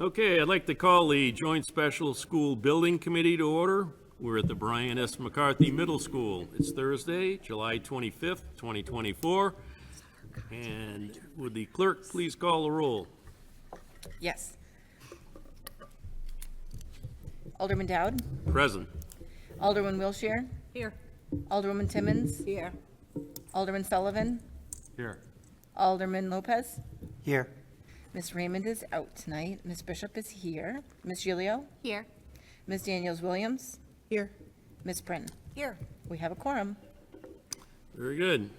Okay, I'd like to call the Joint Special School Building Committee to order. We're at the Brian S. McCarthy Middle School. It's Thursday, July 25th, 2024. And would the clerk please call the roll? Yes. Alderman Dowd? Present. Alderman Wilshire? Here. Alderwoman Timmons? Here. Alderman Sullivan? Here. Alderman Lopez? Here. Ms. Raymond is out tonight. Ms. Bishop is here. Ms. Gilio? Here. Ms. Daniels-Williams? Here. Ms. Brin? Here. We have a quorum. Very good.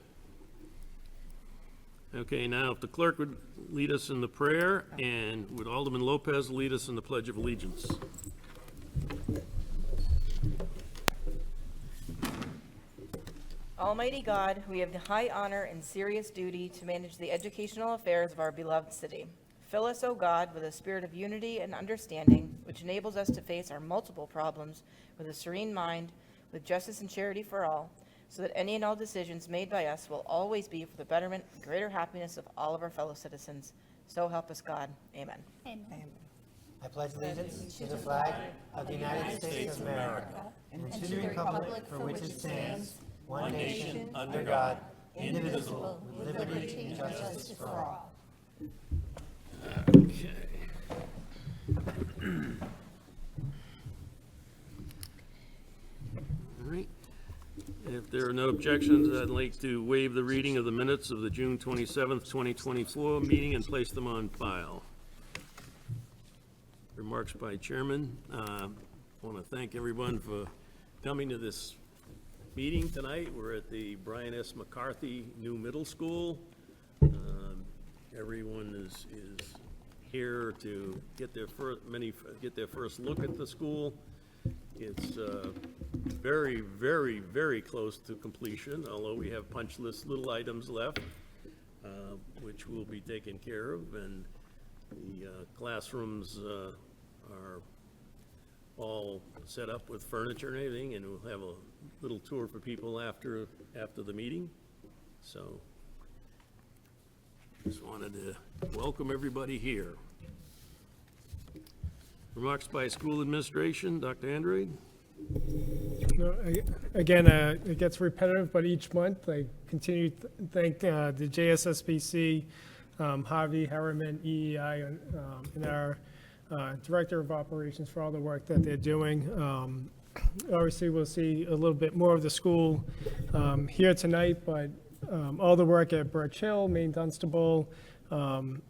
Okay, now if the clerk would lead us in the prayer, and would Alderman Lopez lead us in the Pledge of Allegiance? Almighty God, we have the high honor and serious duty to manage the educational affairs of our beloved city. Fill us, O God, with a spirit of unity and understanding, which enables us to face our multiple problems with a serene mind, with justice and charity for all, so that any and all decisions made by us will always be for the betterment and greater happiness of all of our fellow citizens. So help us God. Amen. I pledge allegiance to the flag of the United States of America and to the republic for which it stands, one nation, under God, indivisible, with liberty and justice for all. Okay. All right. If there are no objections, I'd like to waive the reading of the minutes of the June 27th, 2024 meeting and place them on file. Remarks by Chairman. I want to thank everyone for coming to this meeting tonight. We're at the Brian S. McCarthy New Middle School. Everyone is here to get their first look at the school. It's very, very, very close to completion, although we have punch list little items left, which will be taken care of, and the classrooms are all set up with furniture and everything, and we'll have a little tour for people after the meeting. So just wanted to welcome everybody here. Remarks by school administration, Dr. Andre? No, again, it gets repetitive, but each month I continue to thank the JSSBC, Javi, Harriman, EEI, and our Director of Operations for all the work that they're doing. Obviously, we'll see a little bit more of the school here tonight, but all the work at Birch Hill, Maine Dunstable, and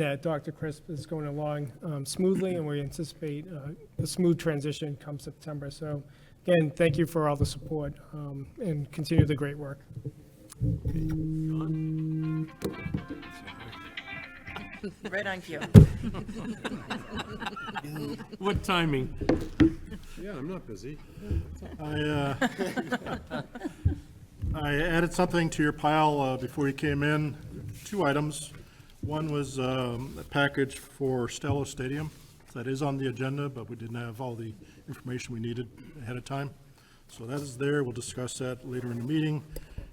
that Dr. Crisp is going along smoothly, and we anticipate a smooth transition come September. So again, thank you for all the support and continue the great work. John? Right on cue. What timing? Yeah, I'm not busy. I added something to your pile before you came in, 2 items. One was a package for Stello Stadium. That is on the agenda, but we didn't have all the information we needed ahead of time. So that is there. We'll discuss that later in the meeting.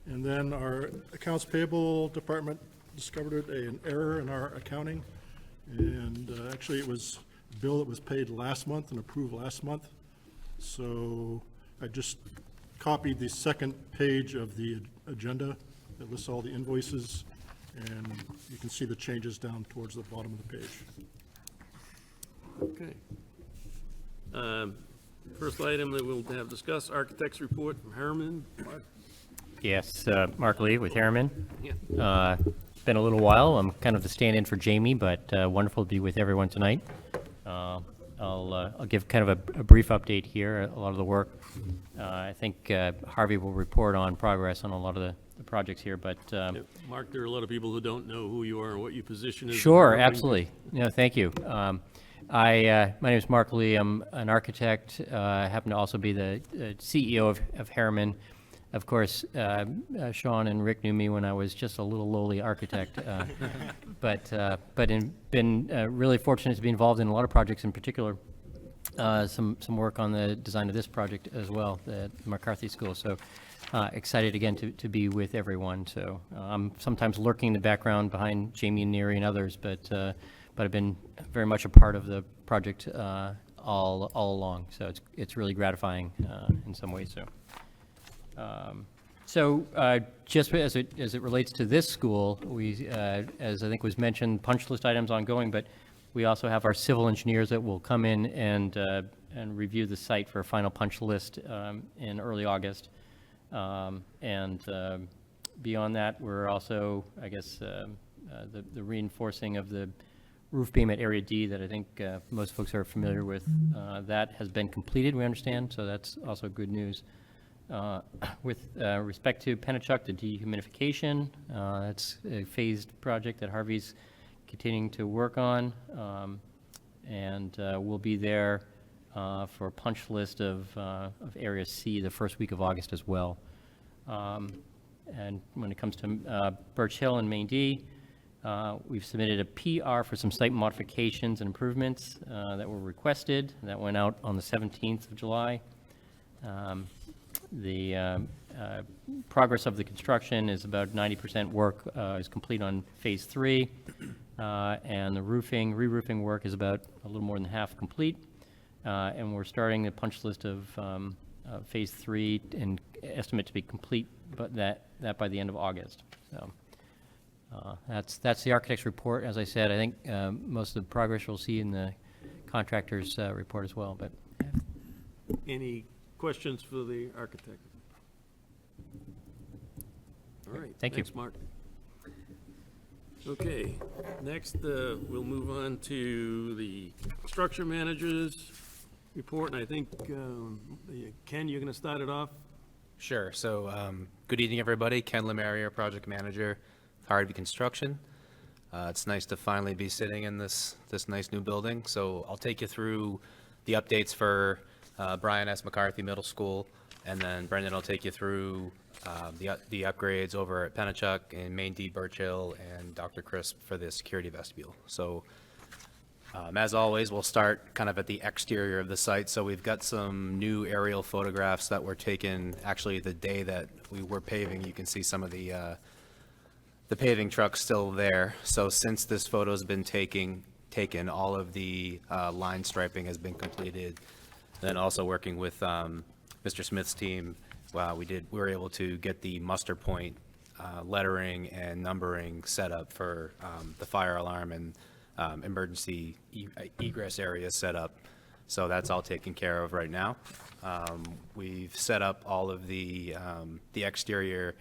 And then our accounts payable department discovered an error in our accounting. And actually it was a bill that was paid last month and approved last month. So I just copied the second page of the agenda that lists all the invoices, and you can see the changes down towards the bottom of the page. Okay. First item that we'll have discussed, architect's report from Harriman. Mark? Yes, Mark Lee with Harriman. Yeah. Been a little while. I'm kind of the stand-in for Jamie, but wonderful to be with everyone tonight. I'll give kind of a brief update here. A lot of the work, I think Harvey will report on progress on a lot of the projects here, but Mark, there are a lot of people who don't know who you are and what your position is. sure, absolutely. No, thank you. My name is Mark Lee. I'm an architect. I happen to also be the CEO of Harriman. Of course, Sean and Rick knew me when I was just a little lowly architect, but been really fortunate to be involved in a lot of projects, in particular some work on the design of this project as well, the McCarthy School. So excited again to be with everyone. So I'm sometimes lurking in the background behind Jamie and Neary and others, but but I've been very much a part of the project all along. So it's really gratifying in some ways. So just as it relates to this school, we, as I think was mentioned, punch list items ongoing, but we also have our civil engineers that will come in and review the site for a final punch list in early August. Beyond that, we're also, I guess, the reinforcing of the roof beam at Area D that I think most folks are familiar with. That has been completed, we understand, so that's also good news. With respect to Pennachuck, the dehumidification, that's a phased project that Harvey's continuing to work on, and we'll be there for a punch list of Area C the first week of August as well. And when it comes to Birch Hill and Main D, we've submitted a PR for some site modifications and improvements that were requested. That went out on the 17th of July. The progress of the construction is about 90% work is complete on phase 3, and the re-roofing work is about a little more than half complete. And we're starting the punch list of phase 3 and estimate to be complete, but that by the end of August. So that's the architect's report. As I said, I think most of the progress we'll see in the contractor's report as well. But Any questions for the architect? All right. Thank you. Thanks, Mark. Okay, next we'll move on to the construction manager's report, and I think, Ken, you're going to start it off? Sure. So, good evening, everybody. Ken Lemaria, project manager, Harvey Construction. It's nice to finally be sitting in this nice new building. So I'll take you through the updates for Brian S. McCarthy Middle School, and then Brendan will take you through the upgrades over at Pennachuck and Main D Birch Hill and Dr. Crisp for the security vestibule. So as always, we'll start kind of at the exterior of the site. So we've got some new aerial photographs that were taken actually the day that we were paving. You can see some of the paving trucks still there. So since this photo has been taken, all of the line striping has been completed. Then also working with Mr. Smith's team, we were able to get the muster point lettering and numbering set up for the fire alarm and emergency egress areas set up. So that's all taken care of right now. We've set up all of the exterior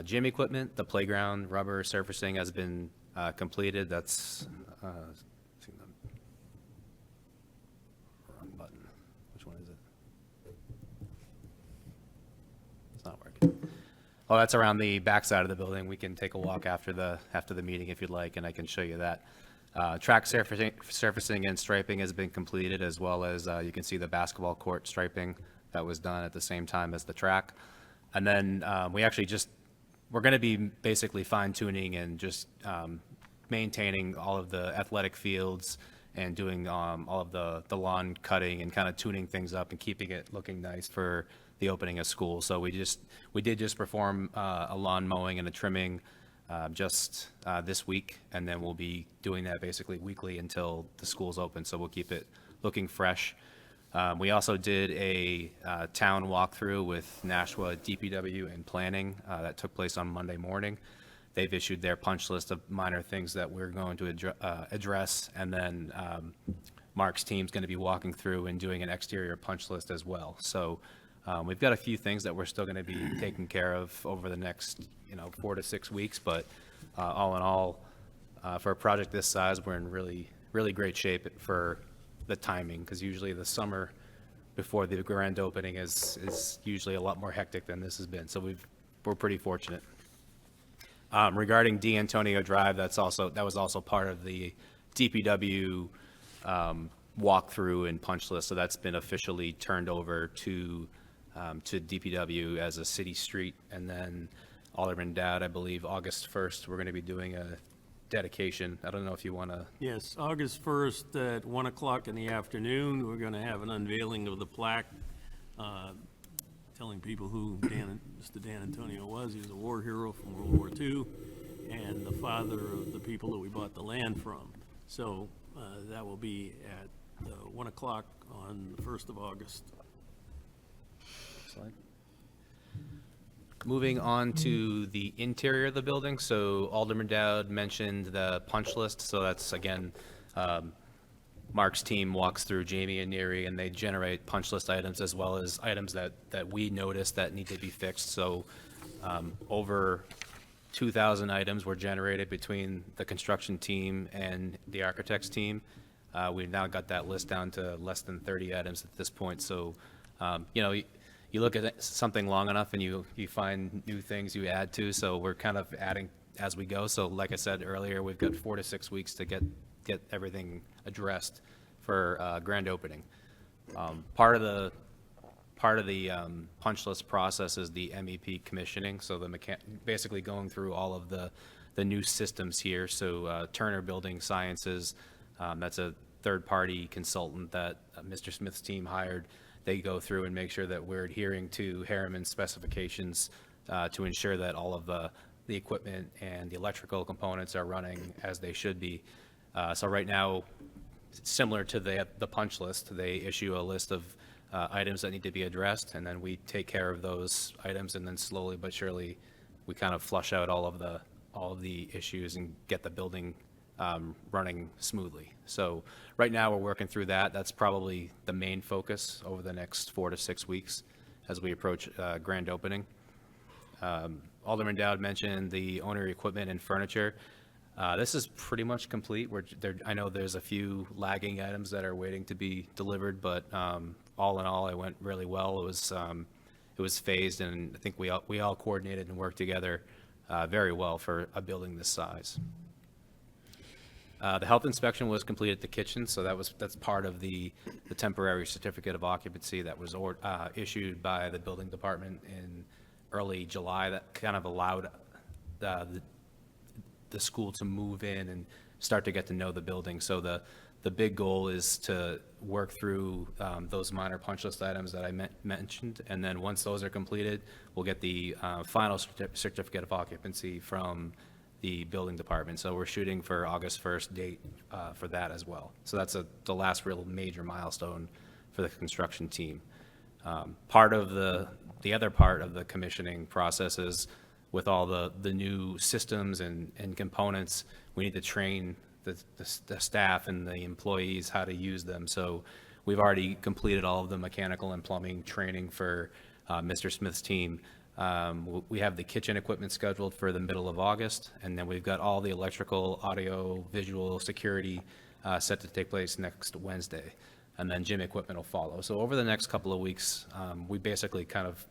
gym equipment. The playground rubber surfacing has been completed. That's wrong button. Which one is it? It's not working. Oh, that's around the back side of the building. We can take a walk after the meeting if you'd like, and I can show you that. Track surfacing and striping has been completed, as well as you can see the basketball court striping that was done at the same time as the track. And then we're going to be basically fine tuning and just maintaining all of the athletic fields and doing all of the lawn cutting and kind of tuning things up and keeping it looking nice for the opening of school. So we did just perform a lawn mowing and a trimming just this week, and then we'll be doing that basically weekly until the school's open, so we'll keep it looking fresh. We also did a town walkthrough with Nashua DPW and planning that took place on Monday morning. They've issued their punch list of minor things that we're going to address, and then Mark's team's going to be walking through and doing an exterior punch list as well. So we've got a few things that we're still going to be taking care of over the next 4 to 6 weeks, but all in all, for a project this size, we're in really, really great shape for the timing, because usually the summer before the grand opening is usually a lot more hectic than this has been. So we're pretty fortunate. Regarding D. Antonio Drive, that was also part of the DPW walkthrough and punch list. So that's been officially turned over to DPW as a city street. And then Alderman Dowd, I believe August 1st, we're going to be doing a dedication. I don't know if you want to. Yes, August 1st at 1 o'clock in the afternoon, we're going to have an unveiling of the plaque telling people who Mr. Dan Antonio was. He was a war hero from World War II and the father of the people that we bought the land from. So that will be at 1 o'clock on the 1st of August. Slide. Moving on to the interior of the building, so Alderman Dowd mentioned the punch list, so that's, again, Mark's team walks through Jamie and Neary, and they generate punch list items as well as items that we notice that need to be fixed. So over 2,000 items were generated between the construction team and the architects team. We've now got that list down to less than 30 items at this point. So, you know, you look at something long enough and you find new things you add to. So we're kind of adding as we go. So like I said earlier, we've got 4 to 6 weeks to get everything addressed for grand opening. Part of the punch list process is the MEP commissioning. So basically going through all of the new systems here. So Turner Building Sciences, that's a third-party consultant that Mr. Smith's team hired. They go through and make sure that we're adhering to Harriman specifications to ensure that all of the equipment and the electrical components are running as they should be. So right now, similar to the punch list, they issue a list of items that need to be addressed, and then we take care of those items, and then slowly but surely, we kind of flush out all of the issues and get the building running smoothly. So right now, we're working through that. That's probably the main focus over the next 4 to 6 weeks as we approach grand opening. Alderman Dowd mentioned the owner equipment and furniture. This is pretty much complete. I know there's a few lagging items that are waiting to be delivered, but all in all, it went really well. It was phased, and I think we all coordinated and worked together very well for a building this size. The health inspection was complete at the kitchen, so that's part of the temporary certificate of occupancy that was issued by the building department in early July. That kind of allowed the school to move in and start to get to know the building. So the big goal is to work through those minor punch list items that I mentioned, and then once those are completed, we'll get the final certificate of occupancy from the building department. So we're shooting for August 1st date for that as well. So that's the last real major milestone for the construction team. Part of the other part of the commissioning process is with all the new systems and components, we need to train the staff and the employees how to use them. So we've already completed all of the mechanical and plumbing training for Mr. Smith's team. We have the kitchen equipment scheduled for the middle of August, and then we've got all the electrical, audio, visual, security set to take place next Wednesday, and then gym equipment will follow. So over the next couple of weeks, we basically kind of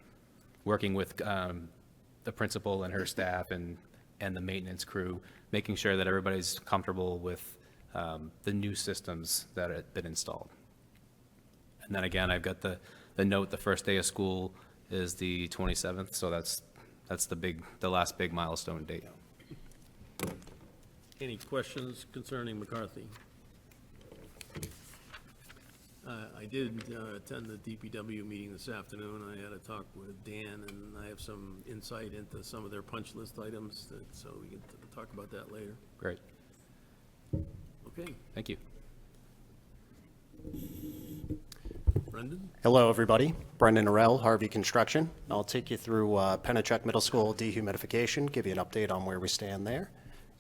working with the principal and her staff and the maintenance crew, making sure that everybody's comfortable with the new systems that have been installed. And then again, I've got the note, the first day of school is the 27th, so that's the last big milestone date. Any questions concerning McCarthy? I did attend the DPW meeting this afternoon. I had a talk with Dan, and I have some insight into some of their punch list items, so we can talk about that later. Great. Okay, Thank you. Brendan? Hello, everybody. Brendan Arell, Harvey Construction. I'll take you through Pennachuck Middle School dehumidification, give you an update on where we stand there,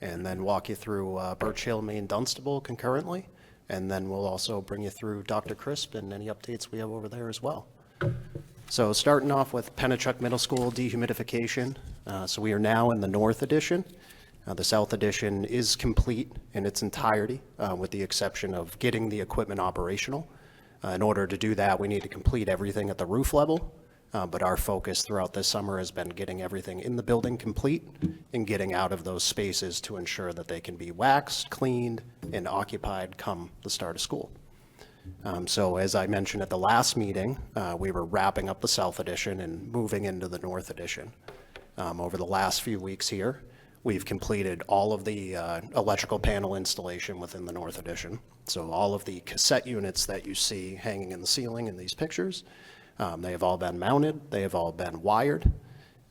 and then walk you through Birch Hill, Maine Dunstable concurrently, and then we'll also bring you through Dr. Crisp and any updates we have over there as well. So starting off with Pennachuck Middle School dehumidification. So we are now in the North Edition. The South Edition is complete in its entirety, with the exception of getting the equipment operational. In order to do that, we need to complete everything at the roof level, but our focus throughout this summer has been getting everything in the building complete and getting out of those spaces to ensure that they can be waxed, cleaned, and occupied come the start of school. So as I mentioned at the last meeting, we were wrapping up the South Edition and moving into the North Edition. Over the last few weeks here, we've completed all of the electrical panel installation within the North Edition. So all of the cassette units that you see hanging in the ceiling in these pictures, they have all been mounted, they have all been wired.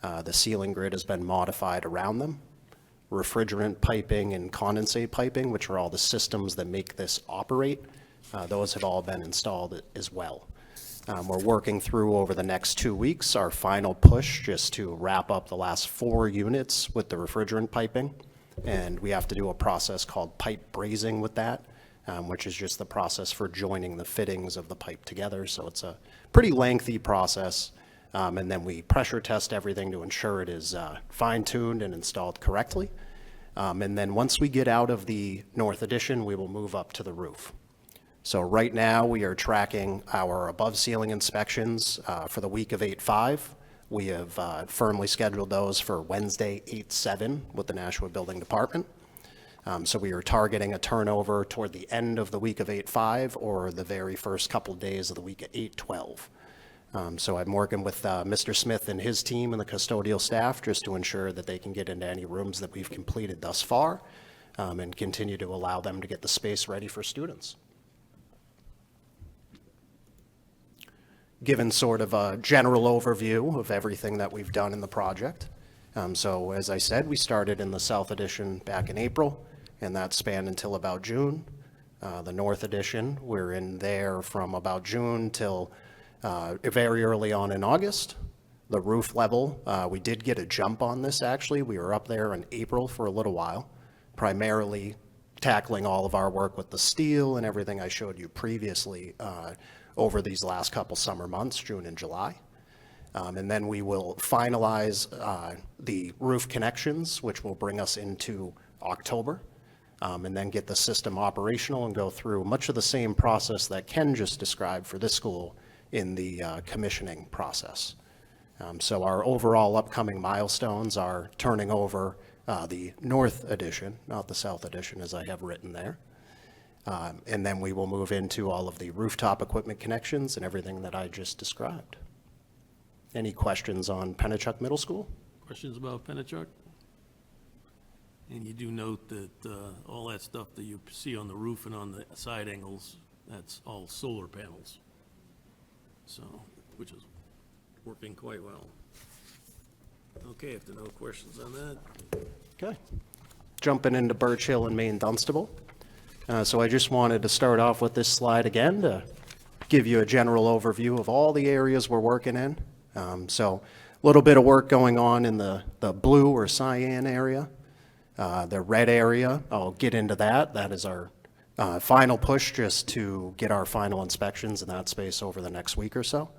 The ceiling grid has been modified around them. refrigerant piping and condensate piping, which are all the systems that make this operate. Those have all been installed as well. We're working through over the next 2 weeks our final push just to wrap up the last 4 units with the refrigerant piping. And we have to do a process called pipe brazing with that, which is just the process for joining the fittings of the pipe together. So it's a pretty lengthy process. And then we pressure test everything to ensure it is fine-tuned and installed correctly. And then once we get out of the north addition, we will move up to the roof. So right now, we are tracking our above-ceiling inspections for the week of 8/5. We have firmly scheduled those for Wednesday, 8/7 with the Nashua Building Department. So we are targeting a turnover toward the end of the week of 8/5 or the very first couple days of the week of 8/12. So I'm working with Mr. Smith and his team and the custodial staff just to ensure that they can get into any rooms that we've completed thus far and continue to allow them to get the space ready for students. Given sort of a general overview of everything that we've done in the project. So as I said, we started in the South Addition back in April, and that spanned until about June. The North Addition, we're in there from about June till very early on in August. The roof level, we did get a jump on this, actually. We were up there in April for a little while, primarily tackling all of our work with the steel and everything I showed you previously over these last couple summer months, June and July. And then we will finalize the roof connections, which will bring us into October, and then get the system operational and go through much of the same process that Ken just described for this school in the commissioning process. So our overall upcoming milestones are turning over the North Addition, not the South Addition as I have written there. And then we will move into all of the rooftop equipment connections and everything that I just described. Any questions on Pennachuck Middle School? Questions about Pennachuck? And you do note that all that stuff that you see on the roof and on the side angles, that's all solar panels. So, which is working quite well. Okay, if there are no questions on that, Okay. Jumping into Birch Hill and Main Dunstable. So I just wanted to start off with this slide again to give you a general overview of all the areas we're working in. So a little bit of work going on in the blue or cyan area. The red area, I'll get into that. That is our final push just to get our final inspections in that space over the next week or so.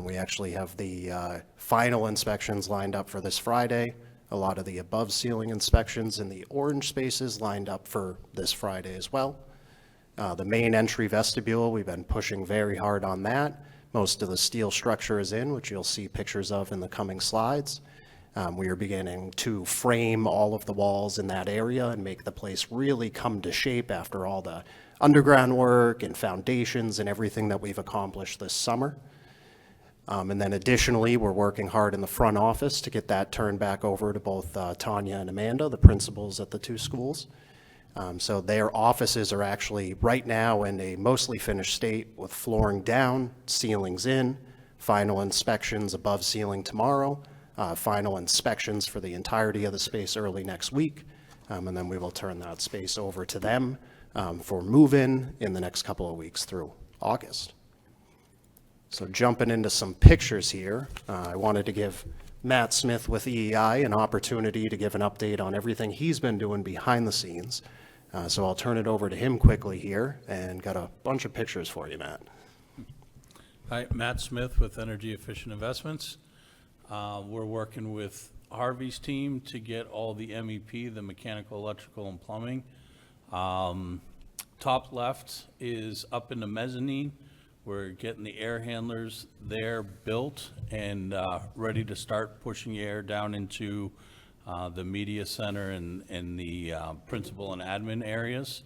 We actually have the final inspections lined up for this Friday. A lot of the above ceiling inspections in the orange spaces lined up for this Friday as well. The main entry vestibule, we've been pushing very hard on that. Most of the steel structure is in, which you'll see pictures of in the coming slides. We are beginning to frame all of the walls in that area and make the place really come to shape after all the underground work and foundations and everything that we've accomplished this summer. And then additionally, we're working hard in the front office to get that turned back over to both Tanya and Amanda, the principals at the two schools. So their offices are actually right now in a mostly finished state with flooring down, ceilings in, final inspections above ceiling tomorrow, final inspections for the entirety of the space early next week. And then we will turn that space over to them for move-in in the next couple of weeks through August. So jumping into some pictures here, I wanted to give Matt Smith with EEI an opportunity to give an update on everything he's been doing behind the scenes. So I'll turn it over to him quickly here and got a bunch of pictures for you, Matt. Hi, Matt Smith with Energy Efficient Investments. We're working with Harvey's team to get all the MEP, the mechanical, electrical, and plumbing. Top left is up in the mezzanine. We're getting the air handlers there built and ready to start pushing air down into the media center and the principal and admin areas.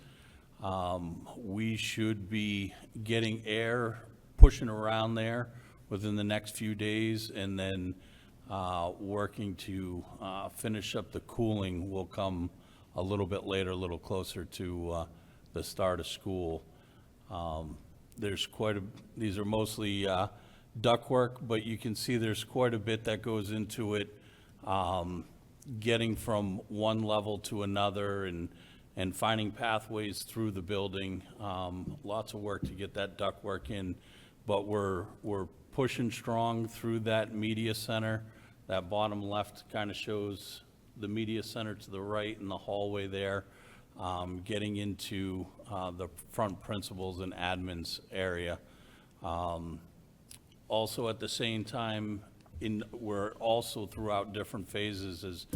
We should be getting air pushing around there within the next few days, and then working to finish up the cooling will come a little bit later, a little closer to the start of school. There's these are mostly ductwork, but you can see there's quite a bit that goes into it. getting from one level to another and finding pathways through the building. Lots of work to get that ductwork in, but we're pushing strong through that media center. That bottom left kind of shows the media center to the right and the hallway there, getting into the front principals and admins area. Also, at the same time, we're also throughout different phases, as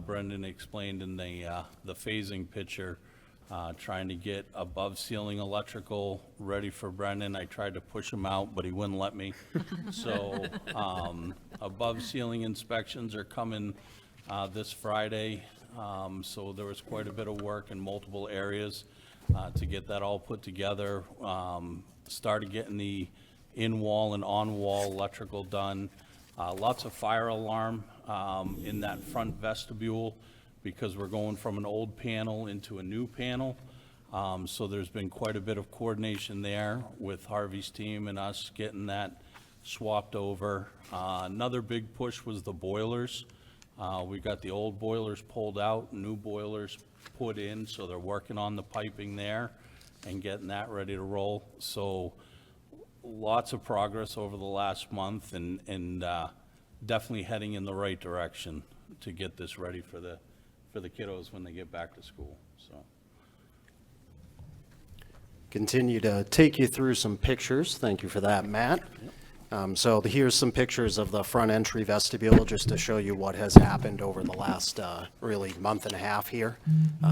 Brendan explained in the phasing picture, trying to get above ceiling electrical ready for Brendan. I tried to push him out, but he wouldn't let me. So above ceiling inspections are coming this Friday. So there was quite a bit of work in multiple areas to get that all put together. Started getting the in-wall and on-wall electrical done. Lots of fire alarm in that front vestibule because we're going from an old panel into a new panel. So there's been quite a bit of coordination there with Harvey's team and us getting that swapped over. Another big push was the boilers. We got the old boilers pulled out, new boilers put in, so they're working on the piping there and getting that ready to roll. So lots of progress over the last month and definitely heading in the right direction to get this ready for the kiddos when they get back to school, so. Continue to take you through some pictures. Thank you for that, Matt. So here's some pictures of the front entry vestibule, just to show you what has happened over the last really month and a half here,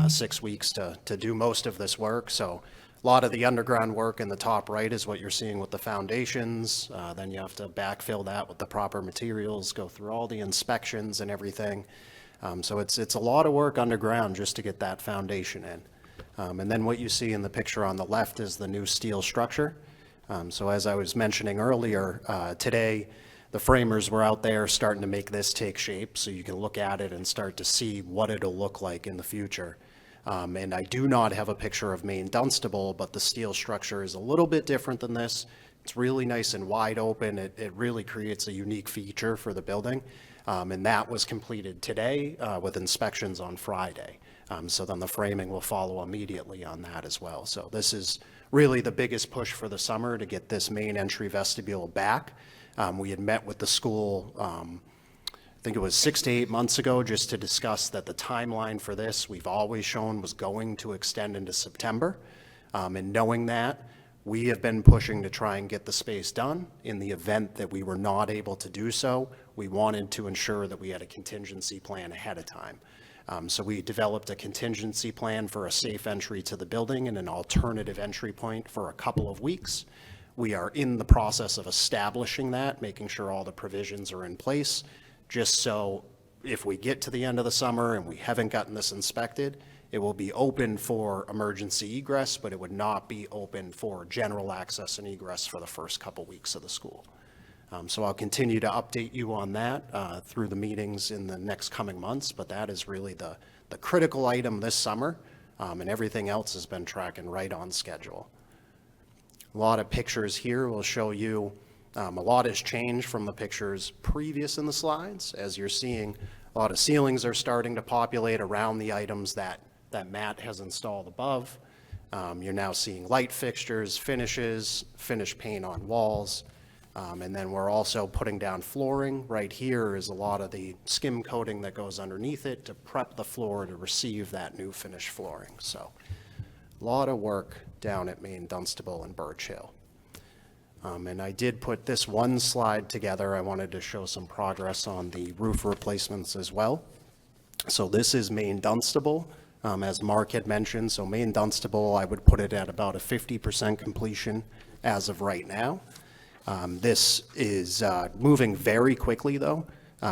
6 weeks to do most of this work. So a lot of the underground work in the top right is what you're seeing with the foundations. Then you have to backfill that with the proper materials, go through all the inspections and everything. So it's a lot of work underground just to get that foundation in. And then what you see in the picture on the left is the new steel structure. So as I was mentioning earlier, today, the framers were out there starting to make this take shape so you can look at it and start to see what it'll look like in the future. And I do not have a picture of Main Dunstable, but the steel structure is a little bit different than this. It's really nice and wide open. It really creates a unique feature for the building. And that was completed today with inspections on Friday. So then the framing will follow immediately on that as well. So this is really the biggest push for the summer to get this main entry vestibule back. We had met with the school, I think it was 6 to 8 months ago, just to discuss that the timeline for this, we've always shown, was going to extend into September. And knowing that, we have been pushing to try and get the space done. In the event that we were not able to do so, we wanted to ensure that we had a contingency plan ahead of time. So we developed a contingency plan for a safe entry to the building and an alternative entry point for a couple of weeks. We are in the process of establishing that, making sure all the provisions are in place, just so if we get to the end of the summer and we haven't gotten this inspected, it will be open for emergency egress, but it would not be open for general access and egress for the first couple weeks of the school. So I'll continue to update you on that through the meetings in the next coming months, but that is really the critical item this summer, and everything else has been tracking right on schedule. A lot of pictures here will show you a lot has changed from the pictures previous in the slides. As you're seeing, a lot of ceilings are starting to populate around the items that Matt has installed above. You're now seeing light fixtures, finishes, finished paint on walls. And then we're also putting down flooring. Right here is a lot of the skim coating that goes underneath it to prep the floor to receive that new finished flooring. So a lot of work down at Main Dunstable and Birch Hill. And I did put this one slide together. I wanted to show some progress on the roof replacements as well. So this is Main Dunstable, as Mark had mentioned. So Main Dunstable, I would put it at about a 50% completion as of right now. This is moving very quickly, though,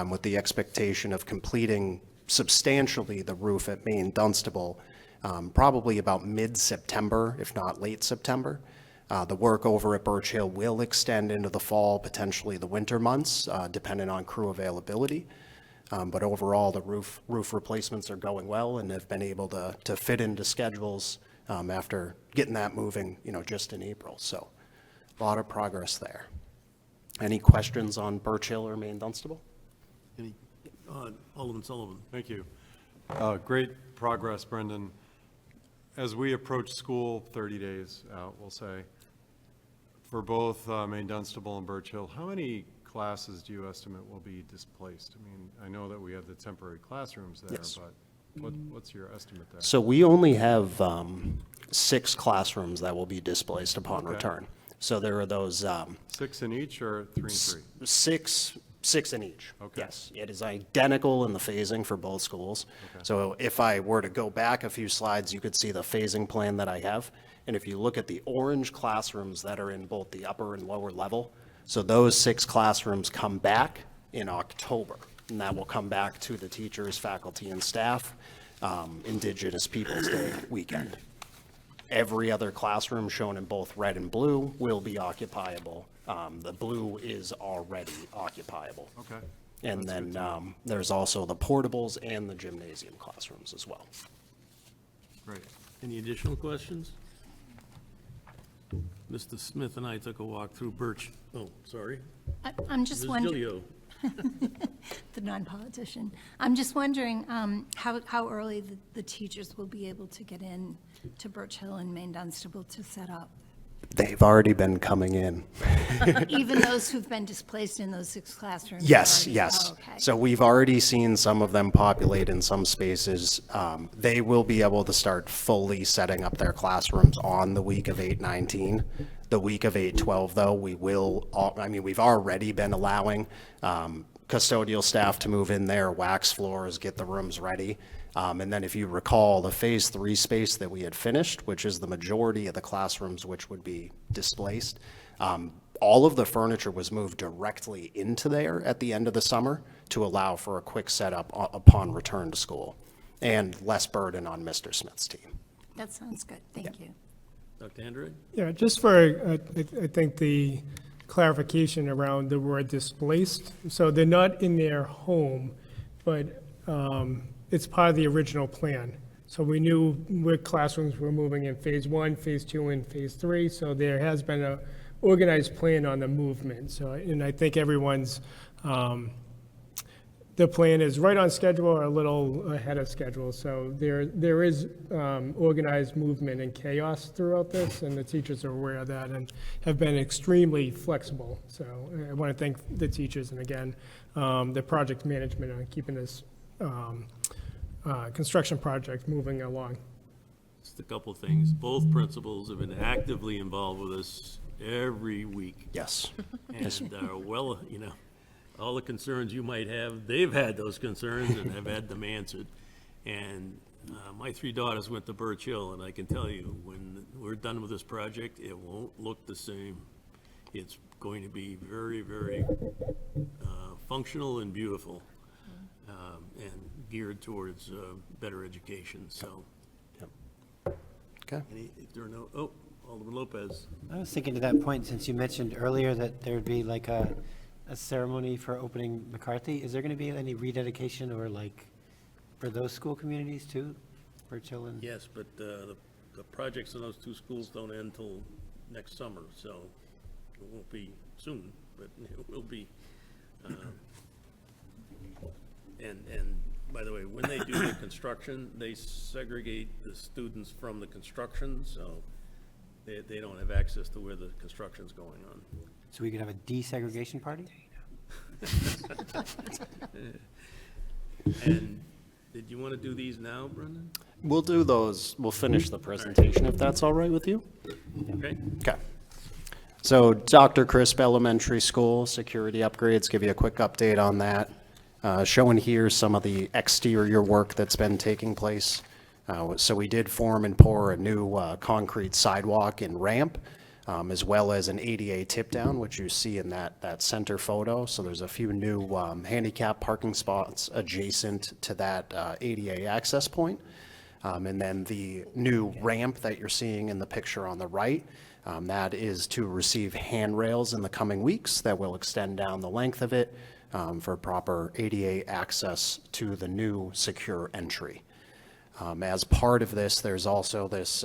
with the expectation of completing substantially the roof at Main Dunstable, probably about mid-September, if not late September. The work over at Birch Hill will extend into the fall, potentially the winter months, depending on crew availability. But overall, the roof replacements are going well and have been able to fit into schedules after getting that moving, just in April. So a lot of progress there. Any questions on Birch Hill or Main Dunstable? Alderman Sullivan. Thank you. Great progress, Brendan. As we approach school, 30 days out, we'll say, for both Maine Dunstable and Birch Hill, how many classes do you estimate will be displaced? I mean, I know that we have the temporary classrooms there, Yes. but what's your estimate there? So we only have 6 classrooms that will be displaced upon Okay. return. So there are those 6 in each or 3 and 3? six in each. Okay. Yes, it is identical in the phasing for both schools. Okay. So if I were to go back a few slides, you could see the phasing plan that I have. And if you look at the orange classrooms that are in both the upper and lower level, so those 6 classrooms come back in October. And that will come back to the teachers, faculty, and staff, Indigenous Peoples' Day weekend. Every other classroom shown in both red and blue will be occupiable. The blue is already occupiable. Okay. And That's good to know. then there's also the portables and the gymnasium classrooms as well. Great. Any additional questions? Mr. Smith and I took a walk through sorry. I'm just Ms. wondering, Gilio. the non-politician, I'm just wondering how early the teachers will be able to get in to Birch Hill and Maine Dunstable to set up? They've already been coming in. Even those who've been displaced in those 6 classrooms? Yes, already? yes. Oh, okay. So we've already seen some of them populate in some spaces. They will be able to start fully setting up their classrooms on the week of 8/19. The week of 8/12, though, we've already been allowing custodial staff to move in there, wax floors, get the rooms ready. And then if you recall, the phase 3 space that we had finished, which is the majority of the classrooms which would be displaced, all of the furniture was moved directly into there at the end of the summer to allow for a quick setup upon return to school and less burden on Mr. Smith's team. That sounds good, thank you. Dr. Andrade? Yeah, just for, I think the clarification around the word displaced. So they're not in their home, but it's part of the original plan. So we knew what classrooms were moving in phase 1, phase 2, and phase 3. So there has been a organized plan on the movement. So, and I think everyone's, the plan is right on schedule or a little ahead of schedule. So there is organized movement and chaos throughout this, and the teachers are aware of that and have been extremely flexible. So I want to thank the teachers and again, the project management on keeping this construction project moving along. Just a couple of things. Both principals have been actively involved with us every week. Yes. And well, all the concerns you might have, they've had those concerns and have had them answered. And my 3 daughters went to Birch Hill, and I can tell you, when we're done with this project, it won't look the same. It's going to be very, very functional and beautiful, and geared towards better education, so. Okay. If there are no, Alderman Lopez. I was thinking to that point, since you mentioned earlier that there would be like a ceremony for opening McCarthy, is there going to be any rededication or like for those school communities too? Birch Hill and? Yes, but the projects in those 2 schools don't end till next summer, so it won't be soon, but it will be. And by the way, when they do the construction, they segregate the students from the construction, so they don't have access to where the construction's going on. So we could have a desegregation party? And did you want to do these now, Brendan? We'll do those, we'll finish the presentation if that's all right with you. Okay. Okay. So Dr. Crisp Elementary School, security upgrades, give you a quick update on that. Showing here some of the exterior work that's been taking place. So we did form and pour a new concrete sidewalk and ramp, as well as an ADA tip down, which you see in that center photo. So there's a few new handicap parking spots adjacent to that ADA access point. And then the new ramp that you're seeing in the picture on the right, that is to receive handrails in the coming weeks that will extend down the length of it for proper ADA access to the new secure entry. As part of this, there's also this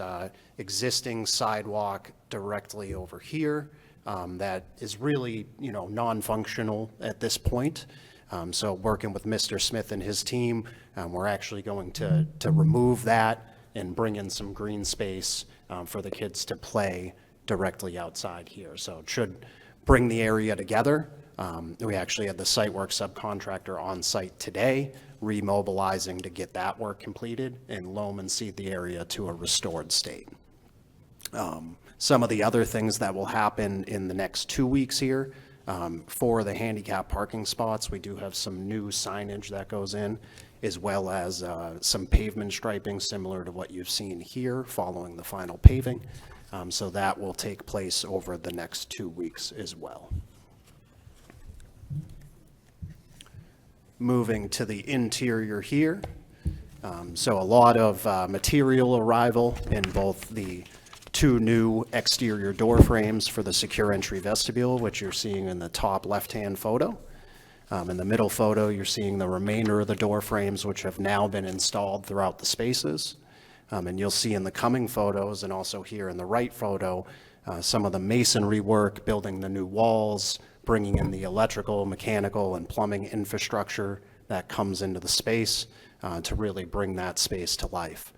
existing sidewalk directly over here that is really, non-functional at this point. So working with Mr. Smith and his team, we're actually going to remove that and bring in some green space for the kids to play directly outside here. So it should bring the area together. We actually had the site work subcontractor on site today, remobilizing to get that work completed and loam and seed the area to a restored state. Some of the other things that will happen in the next 2 weeks here, for the handicap parking spots, we do have some new signage that goes in, as well as some pavement striping similar to what you've seen here following the final paving. So that will take place over the next 2 weeks as well. Moving to the interior here. So a lot of material arrival in both the 2 new exterior door frames for the secure entry vestibule, which you're seeing in the top left-hand photo. In the middle photo, you're seeing the remainder of the door frames, which have now been installed throughout the spaces. And you'll see in the coming photos, and also here in the right photo, some of the masonry work, building the new walls, bringing in the electrical, mechanical, and plumbing infrastructure that comes into the space to really bring that space to life.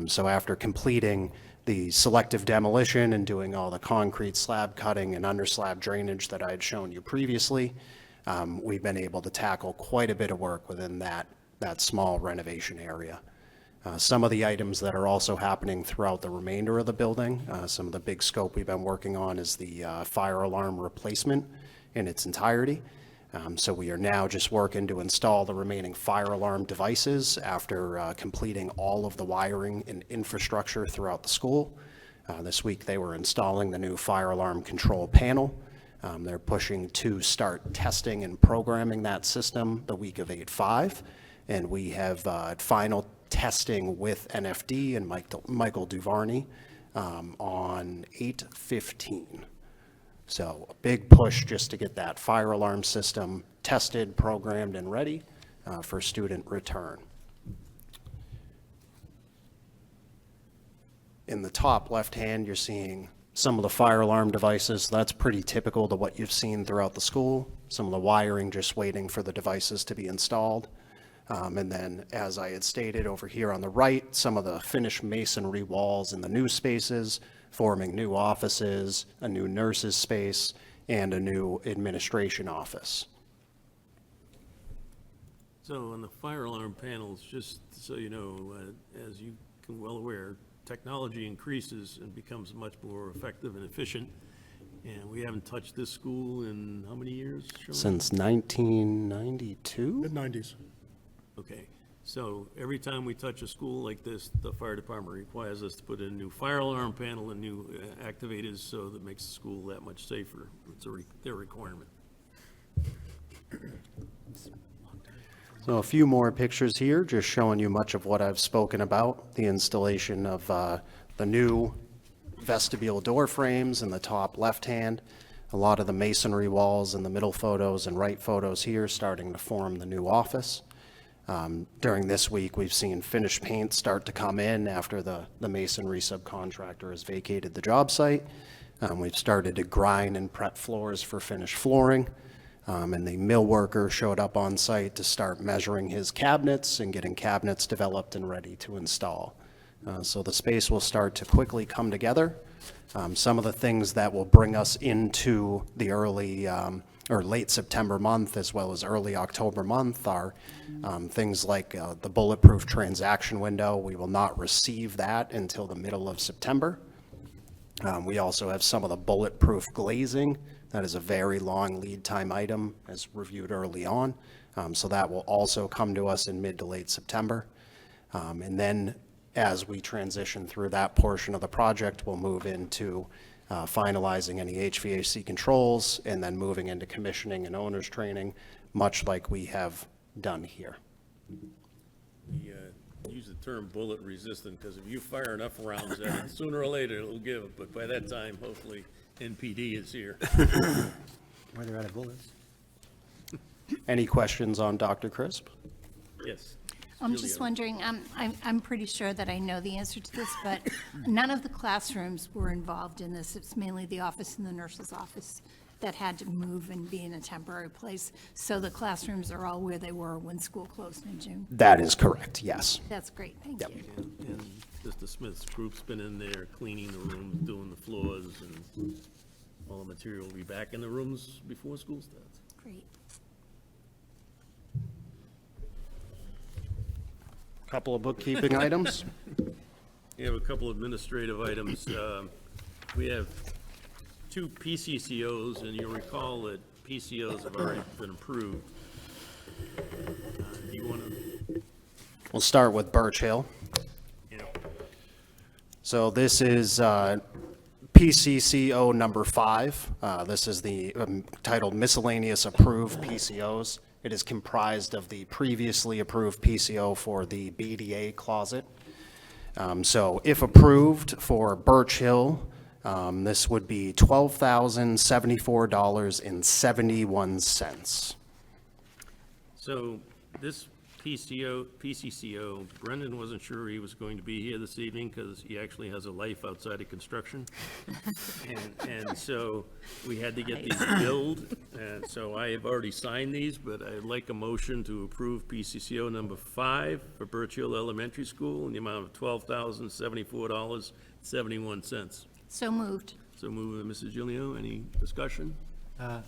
So after completing the selective demolition and doing all the concrete slab cutting and underslab drainage that I had shown you previously, we've been able to tackle quite a bit of work within that small renovation area. Some of the items that are also happening throughout the remainder of the building, some of the big scope we've been working on is the fire alarm replacement in its entirety. So we are now just working to install the remaining fire alarm devices after completing all of the wiring and infrastructure throughout the school. This week they were installing the new fire alarm control panel. They're pushing to start testing and programming that system the week of 8/5. And we have final testing with NFD and Michael Duvarney on 8/15. So a big push just to get that fire alarm system tested, programmed, and ready for student return. In the top left hand, you're seeing some of the fire alarm devices. That's pretty typical to what you've seen throughout the school. Some of the wiring just waiting for the devices to be installed. And then, as I had stated over here on the right, some of the finished masonry walls in the new spaces, forming new offices, a new nurse's space, and a new administration office. So on the fire alarm panels, just so you know, as you can well aware, technology increases and becomes much more effective and efficient. And we haven't touched this school in how many years, Sean? Since 1992? Mid-90s. Okay, so every time we touch a school like this, the fire department requires us to put in a new fire alarm panel and new activators, so that makes the school that much safer. It's their requirement. So a few more pictures here, just showing you much of what I've spoken about. The installation of the new vestibule door frames in the top left-hand. A lot of the masonry walls in the middle photos and right photos here starting to form the new office. During this week, we've seen finished paint start to come in after the masonry subcontractor has vacated the job site. We've started to grind and prep floors for finished flooring. And the mill worker showed up on site to start measuring his cabinets and getting cabinets developed and ready to install. So the space will start to quickly come together. Some of the things that will bring us into the early or late September month as well as early October month are things like the bulletproof transaction window. We will not receive that until the middle of September. We also have some of the bulletproof glazing. That is a very long lead time item as reviewed early on. So that will also come to us in mid to late September. And then as we transition through that portion of the project, we'll move into finalizing any HVAC controls and then moving into commissioning and owner's training, much like we have done here. We use the term bullet resistant, because if you fire enough rounds at it, sooner or later it'll give, but by that time, hopefully, NPD is here. Where they're out of bullets. Any questions on Dr. Crisp? Yes. I'm just Julia. wondering, I'm pretty sure that I know the answer to this, but none of the classrooms were involved in this. It's mainly the office and the nurse's office. that had to move and be in a temporary place. So the classrooms are all where they were when school closed in June. That is correct, yes. That's great, thank Yep. you. And Mr. Smith's group's been in there cleaning the rooms, doing the floors, and all the material will be back in the rooms before school starts. Great. Couple of bookkeeping items. We have a couple administrative items. We have 2 PCCOs, and you'll recall that PCOs have already been approved. Do you want to? We'll start with Birch Hill. Yeah. So this is PCCO number 5. This is the titled Miscellaneous Approved PCOs. It is comprised of the previously approved PCO for the BDA closet. So if approved for Birch Hill, this would be $12,074.71. So this PCCO, Brendan wasn't sure he was going to be here this evening because he actually has a life outside of construction. And so we had to get these billed, and so I have already signed these, but I'd like a motion to approve PCCO number 5 for Birch Hill Elementary School in the amount of $12,074.71. So moved. So move, Mrs. Gilio. Any discussion? I'm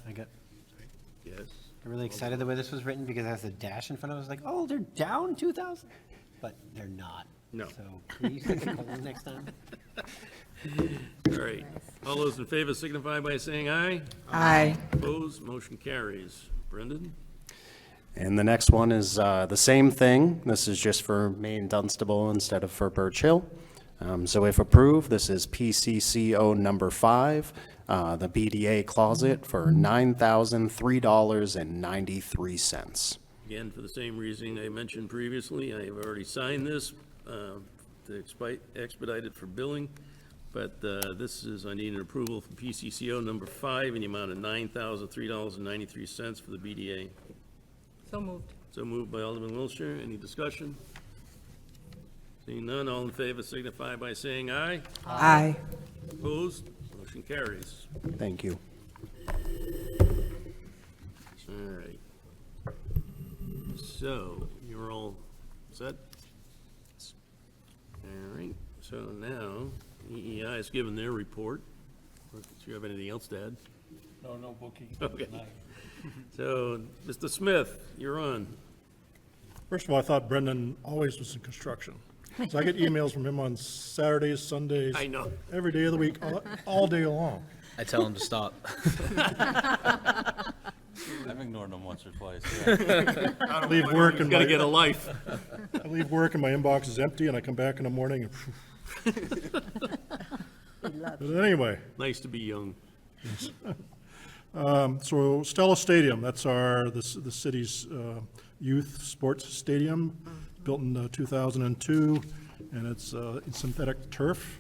Yes. really excited the way this was written because it has a dash in front of it. I was like, oh, they're down 2,000? But they're not. No. So can you use the colon next time? All right. All those in favor signify by saying aye. Aye. Opposed, motion carries. Brendan? And the next one is the same thing. This is just for Maine Dunstable instead of for Birch Hill. So if approved, this is PCCO number 5, the BDA closet for $9,003.93. Again, for the same reason I mentioned previously, I have already signed this to expedite it for billing, but this is, I need an approval for PCCO number 5 in the amount of $9,003.93 for the BDA. So moved. So moved by Alderman Wiltshire. Any discussion? Seeing none, all in favor signify by saying aye. Aye. Opposed? Motion carries. Thank you. All right. So, you're all set? All right, so now EEI has given their report. Do you have anything else to add? No booking. Okay. So, Mr. Smith, you're on. First of all, I thought Brendan always was in construction. So I get emails from him on Saturdays, Sundays. I know. Every day of the week, all day long. I tell him to stop. I've ignored them once or twice, yeah. I leave work and Gotta get a life. I leave work and my inbox is empty, and I come back in the morning and. But anyway, Nice to be young. so Stella Stadium, that's the city's youth sports stadium, built in 2002, and it's synthetic turf.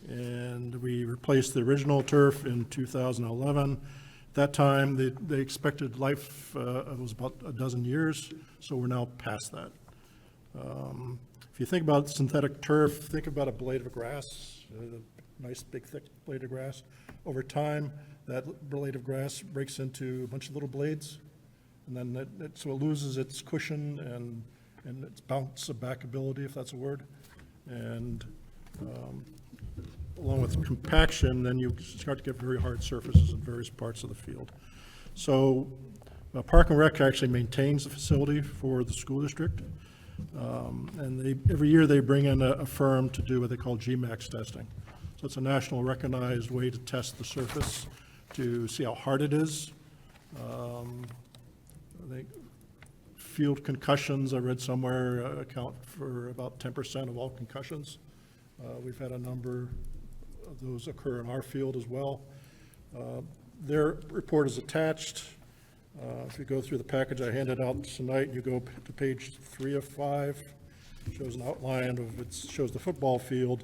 And we replaced the original turf in 2011. At that time, the expected life was about a dozen years, so we're now past that. If you think about synthetic turf, think about a blade of grass, a nice big thick blade of grass. Over time, that blade of grass breaks into a bunch of little blades, and then so it loses its cushion and its bounce back ability, if that's a word. And along with compaction, then you start to get very hard surfaces in various parts of the field. So Park and Rec actually maintains the facility for the school district. And every year they bring in a firm to do what they call GMAX testing. So it's a national recognized way to test the surface to see how hard it is. I think field concussions, I read somewhere, account for about 10% of all concussions. We've had a number of those occur in our field as well. Their report is attached. If you go through the package I handed out tonight, you go to page 3 of 5, shows an outline of shows the football field.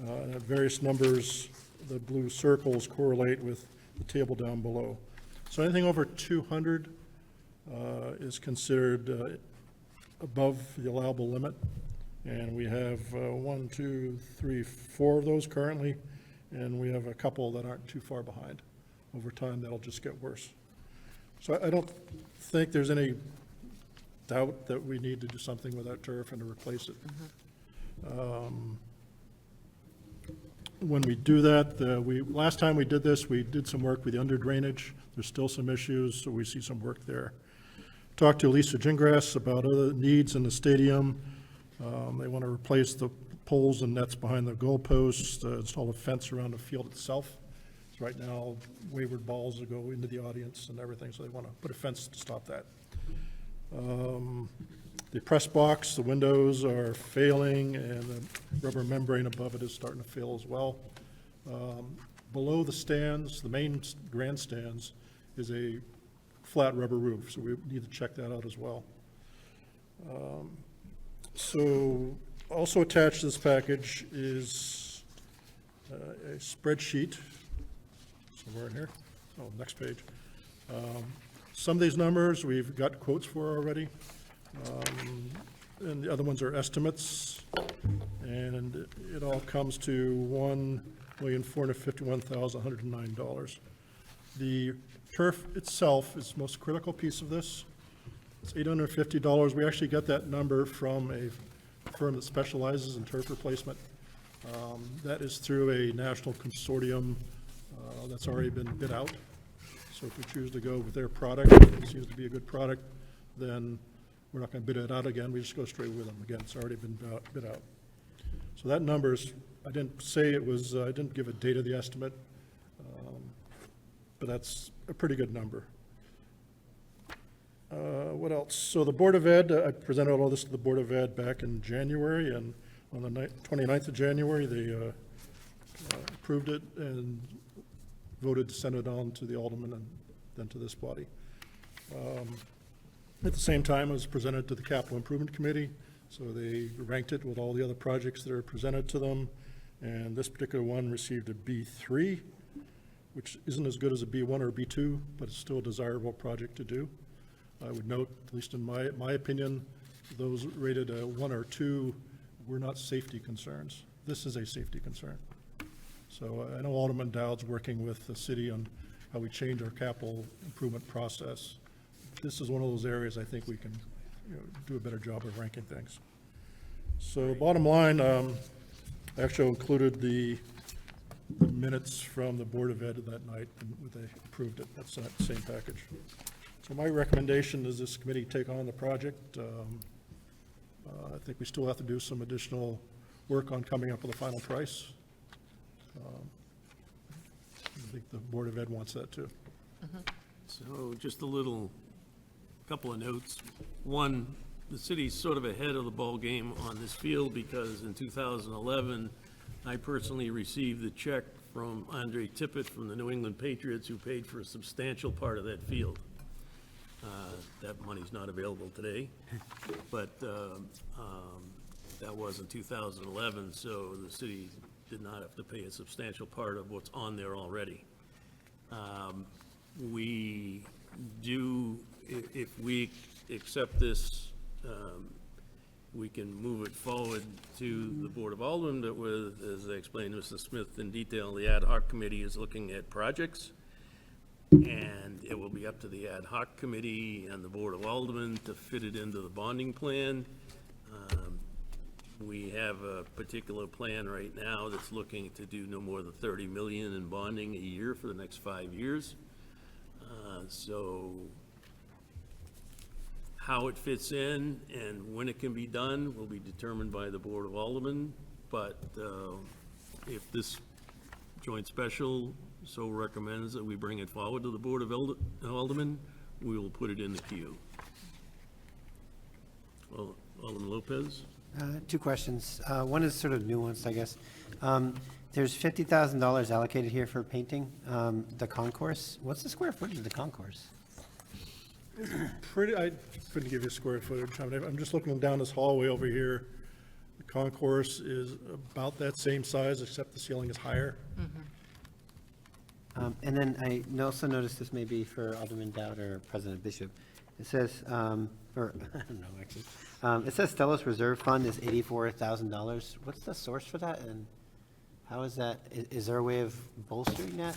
And at various numbers, the blue circles correlate with the table down below. So anything over 200 is considered above the allowable limit. And we have 1, 2, 3, 4 of those currently. and we have a couple that aren't too far behind. Over time, that'll just get worse. So I don't think there's any doubt that we need to do something with that turf and to replace it. When we do that, last time we did this, we did some work with the under drainage. There's still some issues, so we see some work there. Talked to Lisa Gingras about other needs in the stadium. They want to replace the poles and nets behind the goalposts, install a fence around the field itself. So right now, wayward balls will go into the audience and everything, so they want to put a fence to stop that. The press box, the windows are failing, and the rubber membrane above it is starting to fail as well. Below the stands, the main grandstands, is a flat rubber roof, so we need to check that out as well. So also attached to this package is a spreadsheet, somewhere in here. Oh, next page. Some of these numbers we've got quotes for already, and the other ones are estimates, and it all comes to $1,451,109. The turf itself is the most critical piece of this. It's $850. We actually got that number from a firm that specializes in turf replacement. That is through a national consortium that's already been bid out. So if we choose to go with their product, it seems to be a good product, then we're not going to bid it out again. We just go straight with them. Again, it's already been bid out. So that number's, I didn't say it was, I didn't give a date of the estimate, but that's a pretty good number. What else? So the Board of Ed, I presented all this to the Board of Ed back in January, and on the 29th of January, they approved it and voted to send it on to the alderman and then to this body. At the same time, it was presented to the Capital Improvement Committee, so they ranked it with all the other projects that are presented to them, and this particular one received a B3, which isn't as good as a B1 or a B2, but it's still a desirable project to do. I would note, at least in my opinion, those rated a 1 or 2 were not safety concerns. This is a safety concern. So I know Alderman Dowd's working with the city on how we change our capital improvement process. This is one of those areas I think we can do a better job of ranking things. So bottom line, I actually included the minutes from the Board of Ed that night, and they approved it. That's that same package. So my recommendation is this committee take on the project. I think we still have to do some additional work on coming up with a final price. I think the Board of Ed wants that too. So just couple of notes. One, the city's sort of ahead of the ball game on this field because in 2011, I personally received the check from Andre Tippett from the New England Patriots, who paid for a substantial part of that field. That money's not available today, but that was in 2011, so the city did not have to pay a substantial part of what's on there already. We do, if we accept this, we can move it forward to the Board of Aldermen, that with, as I explained to Mr. Smith in detail, the ad hoc committee is looking at projects, and it will be up to the ad hoc committee and the Board of Aldermen to fit it into the bonding plan. We have a particular plan right now that's looking to do no more than 30 million in bonding a year for the next 5 years. So how it fits in and when it can be done will be determined by the Board of Aldermen. But if this joint special so recommends that we bring it forward to the Board of Aldermen, we will put it in the queue. Well, Alderman Lopez? 2 questions. One is sort of nuanced, I guess. There's $50,000 allocated here for painting the concourse. What's the square footage of the concourse? I couldn't give you square footage. I mean, I'm just looking down this hallway over here. The concourse is about that same size, except the ceiling is higher. And then I also noticed, this may be for Alderman Dowd or President Bishop. It says, or I don't know, actually. It says Stellas Reserve Fund is $84,000. What's the source for that, and How is that, is there a way of bolstering that?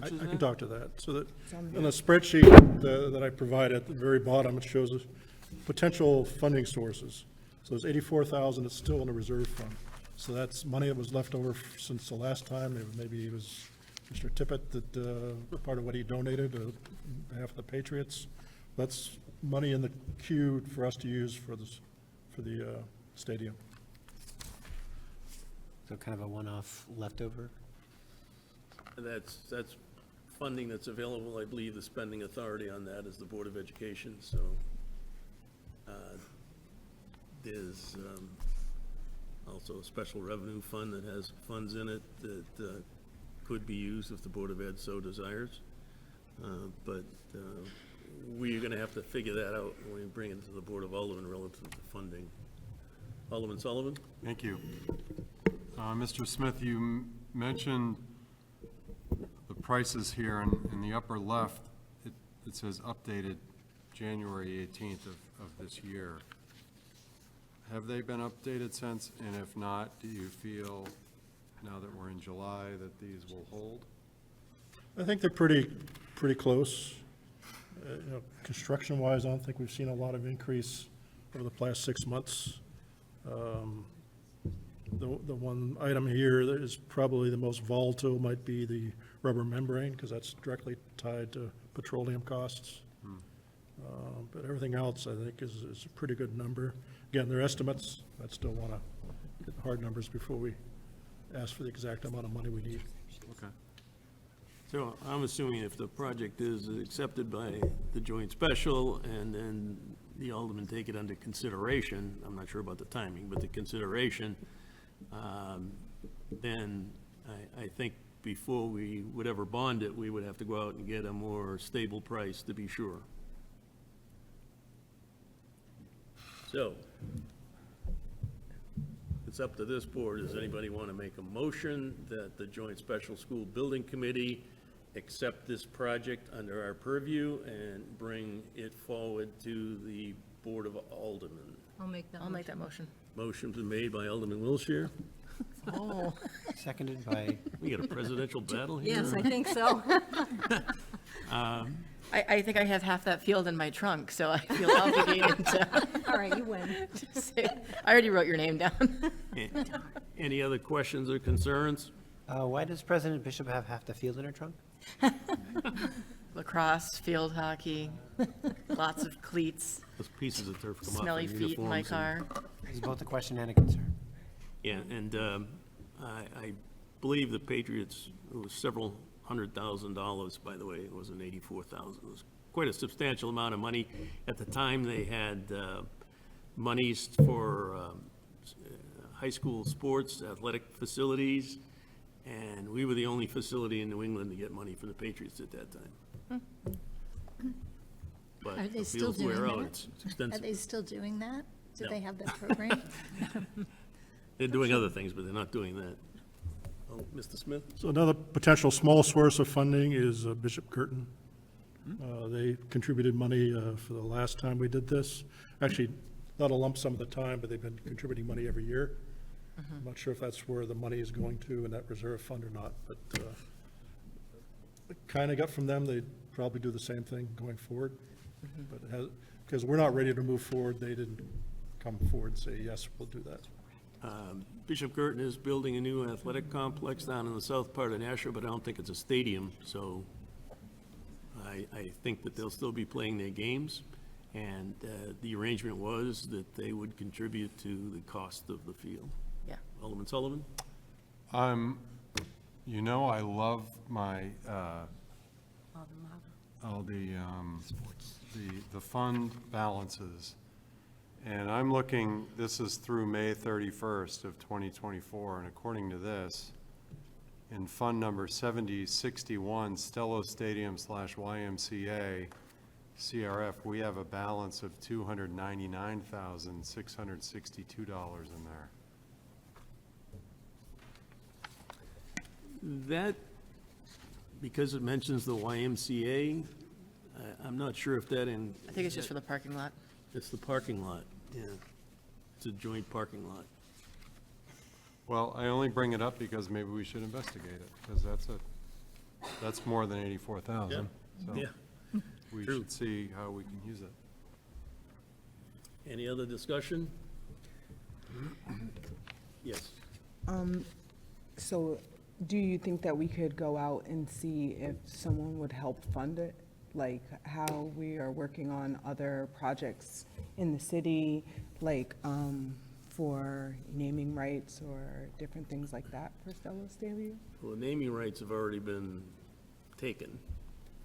I can talk to that. So that, in the spreadsheet that I provide at the very bottom, it shows us potential funding sources. So there's 84,000 that's still in the reserve fund. So that's money that was left over since the last time. Maybe it was Mr. Tippett that, part of what he donated on behalf of the Patriots. That's money in the queue for us to use for this, for the stadium. So kind of a one-off leftover? That's funding that's available. I believe the spending authority on that is the Board of Education, so there's also a special revenue fund that has funds in it that could be used if the Board of Ed so desires. But we're going to have to figure that out when we bring it to the Board of Aldermen relative to funding. Alderman Sullivan? Thank you. Mr. Smith, you mentioned the prices here in the upper left. It says updated January 18th of this year. Have they been updated since? And if not, do you feel, now that we're in July, that these will hold? I think they're pretty close. You know, construction-wise, I don't think we've seen a lot of increase over the past 6 months. The one item here that is probably the most volatile might be the rubber membrane, because that's directly tied to petroleum costs. But everything else, I think, is a pretty good number. Again, they're estimates. I still want to get the hard numbers before we ask for the exact amount of money we need. Okay. So I'm assuming if the project is accepted by the joint special and then the aldermen take it under consideration, I'm not sure about the timing, but the consideration, then I think before we would ever bond it, we would have to go out and get a more stable price to be sure. So it's up to this board. Does anybody want to make a motion that the Joint Special School Building Committee accept this project under our purview and bring it forward to the Board of Aldermen? I'll make that I'll make that motion. Motion's been made by Alderman Wiltshire. Oh. Seconded by, We got a presidential battle here? Yes, I think so. I think I have half that field in my trunk, so I feel obligated to All right, you win. say, I already wrote your name down. Any other questions or concerns? why does President Bishop have half the field in her trunk? Lacrosse, field hockey, lots of cleats, Those pieces of turf come off smelly their feet in my uniforms and- car. It's both a question and a concern. Yeah, and I believe the Patriots, it was several $100,000, by the way, it wasn't 84,000. It was quite a substantial amount of money. At the time, they had monies for high school sports, athletic facilities, and we were the only facility in New England to get money from the Patriots at that time. But Are they the still fields wear doing out, that? it's Are extensive. they still doing that? Do No. they have that program? They're doing other things, but they're not doing that. Oh, Mr. Smith? So another potential small source of funding is Bishop Curtin. They contributed money for the last time we did this. Actually, not a lump sum at the time, but they've been contributing money every year. I'm not sure if that's where the money is going to in that reserve fund or not, but kind of got from them, they'd probably do the same thing going forward. But it has, because we're not ready to move forward, they didn't come forward and say, yes, we'll do that. Bishop Curtin is building a new athletic complex down in the south part of Nashua, but I don't think it's a stadium, so I think that they'll still be playing their games, and the arrangement was that they would contribute to the cost of the field. Yeah. Alderman Sullivan? You know, I love my, the fund balances. And I'm looking, this is through May 31st of 2024, and according to this, in fund number 7061, Stello Stadium / YMCA, CRF, we have a balance of $299,662 in there. That, because it mentions the YMCA, I'm not sure if that in. I think it's just for the parking lot. It's the parking lot, yeah. It's a joint parking lot. Well, I only bring it up because maybe we should investigate it, because that's more than 84,000. So Yeah. we True. should see how we can use it. Any other discussion? Yes. So do you think that we could go out and see if someone would help fund it? Like how we are working on other projects in the city, like for naming rights or different things like that for Stella Stadium? Well, the naming rights have already been taken.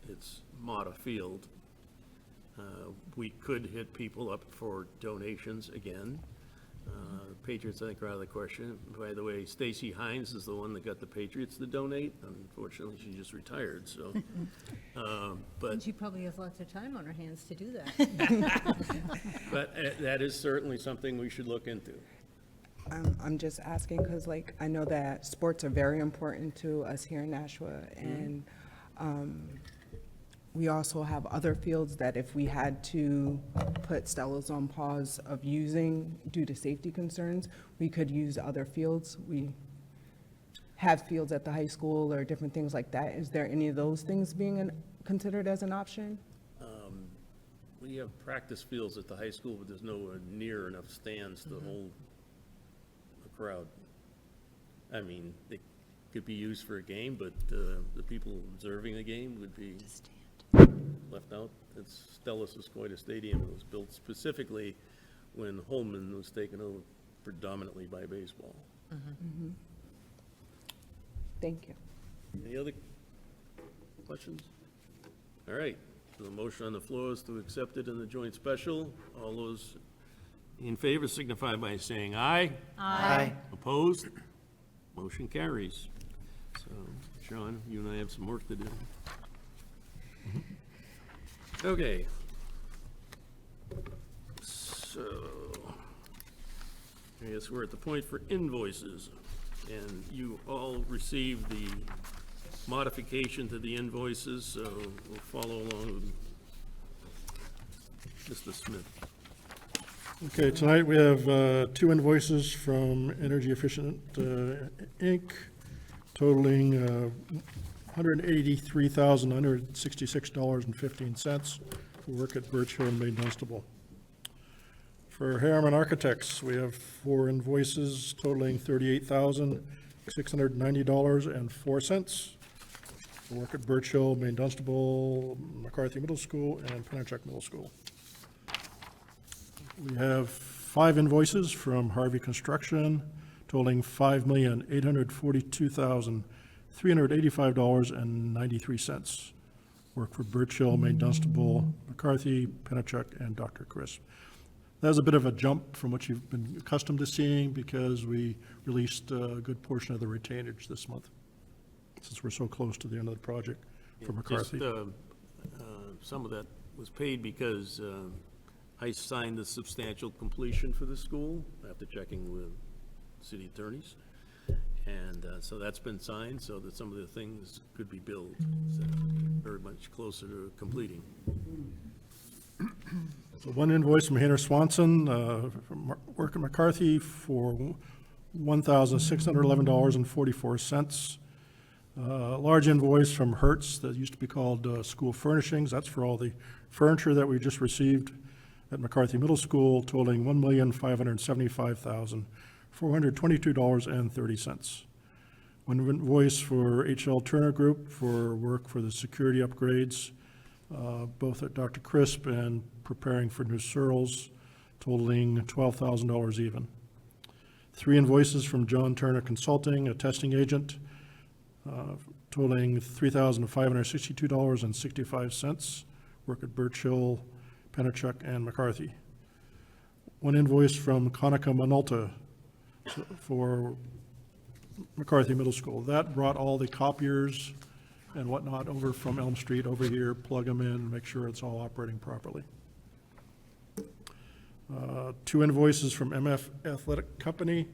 It's Mata Field. We could hit people up for donations again. Patriots, I think, are out of the question. By the way, Stacy Hines is the one that got the Patriots to donate. Unfortunately, she just retired, so. But, And she probably has lots of time on her hands to do that. but that is certainly something we should look into. I'm just asking because like I know that sports are very important to us here in Nashua, and we also have other fields that if we had to put Stella's on pause of using due to safety concerns, we could use other fields. We have fields at the high school or different things like that. Is there any of those things being considered as an option? We have practice fields at the high school, but there's nowhere near enough stands to hold a crowd. I mean, they could be used for a game, but the people observing the game would be left out. It's Stella Susquehanna Stadium. It was built specifically when Holman was taken over predominantly by baseball. Thank you. Any other questions? All right, so the motion on the floor is to accept it in the joint special. All those in favor signify by saying aye. Aye. Opposed? Motion carries. So, Sean, you and I have some work to do. Okay. So, I guess we're at the point for invoices. And you all received the modification to the invoices, so we'll follow along with Mr. Smith. Okay, tonight we have two invoices from Energy Efficient Inc. totaling $183,966.15 for work at Birch Hill and Main Dunstable. For Harriman Architects, we have four invoices totaling $38,690.04 for work at Birch Hill, Main Dunstable, McCarthy Middle School, and Pennachuck Middle School. We have five invoices from Harvey Construction totaling $5,842,385.93. Work for Birch Hill, Main Dunstable, McCarthy, Pennachuck, and Dr. Crisp. That was a bit of a jump from what you've been accustomed to seeing because we released a good portion of the retainage this month, since we're so close to the end of the project for McCarthy. Just, some of that was paid because I signed the substantial completion for the school after checking with city attorneys. And so that's been signed so that some of the things could be billed. So very much closer to completing. So one invoice from Hayner Swanson, from work at McCarthy for $1,611.44. Large invoice from Hertz that used to be called School Furnishings. That's for all the furniture that we just received at McCarthy Middle School, totaling $1,575,422.30. One invoice for H.L. Turner Group for work for the security upgrades, both at Dr. Crisp and preparing for new Searles, totaling $12,000 even. Three invoices from John Turner Consulting, a testing agent, totaling $3,562.65, work at Birch Hill, Pennachuck, and McCarthy. One invoice from Conica Minolta for McCarthy Middle School. That brought all the copiers and whatnot over from Elm Street over here, plug them in, make sure it's all operating properly. Two invoices from MF Athletic Company,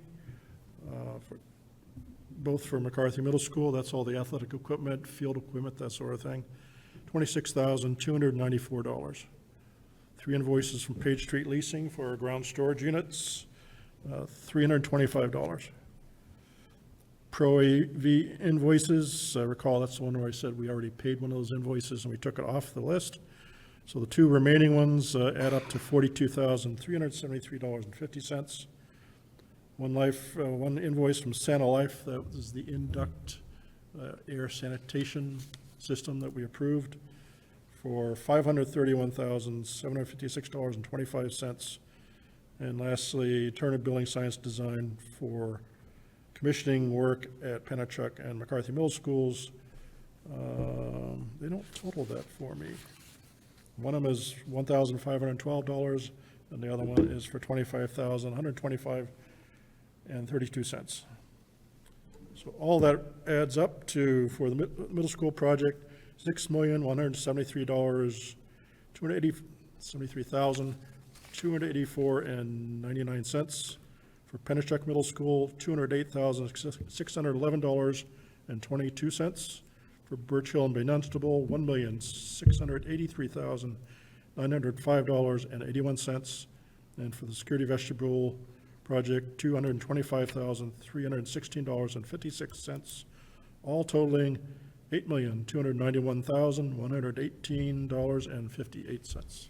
both for McCarthy Middle School. That's all the athletic equipment, field equipment, that sort of thing. $26,294. Three invoices from Page Street Leasing for ground storage units, $325. Pro AV invoices. Recall, that's the one where I said we already paid one of those invoices and we took it off the list. So the two remaining ones add up to $42,373.50. One invoice from Santa Life, that was the Induct air sanitation system that we approved for $531,756.25. And lastly, Turner Building Science Design for commissioning work at Pennachuck and McCarthy Middle Schools. They don't total that for me. One of them is $1,512, and the other one is for $25,125.32. So all that adds up to, for the middle school project, $6,173,284.99. For Pennachuck Middle School, $208,611.22. For Birch Hill and Bay Dunstable, $1,683,905.81. And for the security vestibule project, $225,316.56, all totaling $8,291,118.58.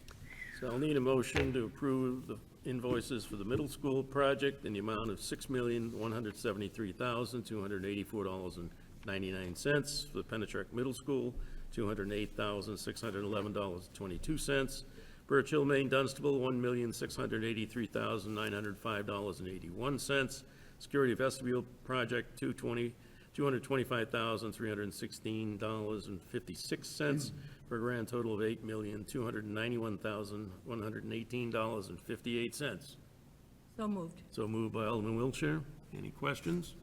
So I'll need a motion to approve the invoices for the middle school project in the amount of $6,173,284.99. For the Pennachuck Middle School, $208,611.22. Birch Hill, Maine Dunstable, $1,683,905.81. Security Vestibule Project, $225,316.56, for a grand total of $8,291,118.58. So moved. So moved by Alderman Wiltshire. Any questions?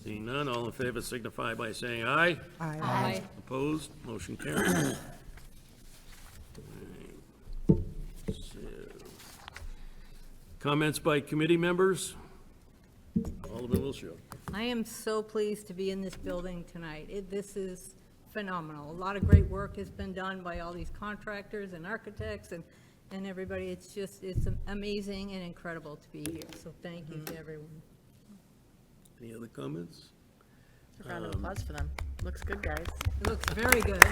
Seeing none, all in favor signify by saying aye. Aye. Opposed? Motion carries. So, comments by committee members? Alderman Wiltshire. I am so pleased to be in this building tonight. This is phenomenal. A lot of great work has been done by all these contractors and architects and everybody. It's amazing and incredible to be here. So thank you to everyone. Any other comments? A round of applause for them. Looks good, guys. It looks very good.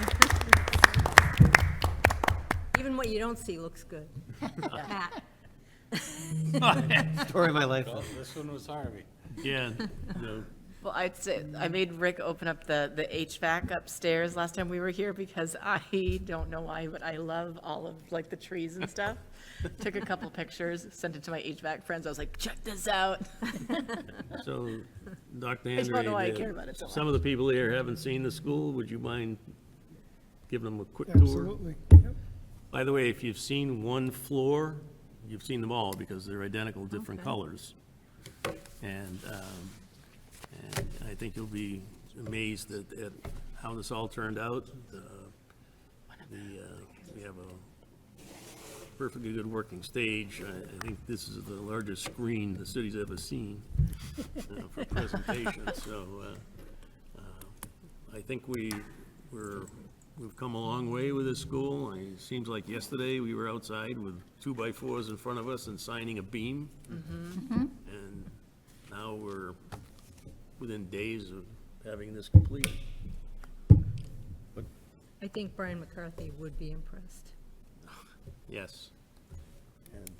Even what you don't see looks good. Matt. Story of my life. Well, this one was Harvey. Yeah, no. Well, I'd say, I made Rick open up the HVAC upstairs last time we were here because I don't know why, but I love all of like the trees and stuff. Took a couple pictures, sent it to my HVAC friends. I was like, check this out. So, Dr. just don't know why I Henry, care about it so some of the people here haven't seen the school. Would you mind giving them a quick tour? Absolutely. Yep. By the way, if you've seen one floor, you've seen them all because they're identical, different colors. And I think you'll be amazed at how this all turned out. We have a perfectly good working stage. I think this is the largest screen the city's ever seen for presentations. So I think we've come a long way with this school. It seems like yesterday we were outside with 2x4s in front of us and signing a beam. And now we're within days of having this complete. I think Brian McCarthy would be impressed. Yes. And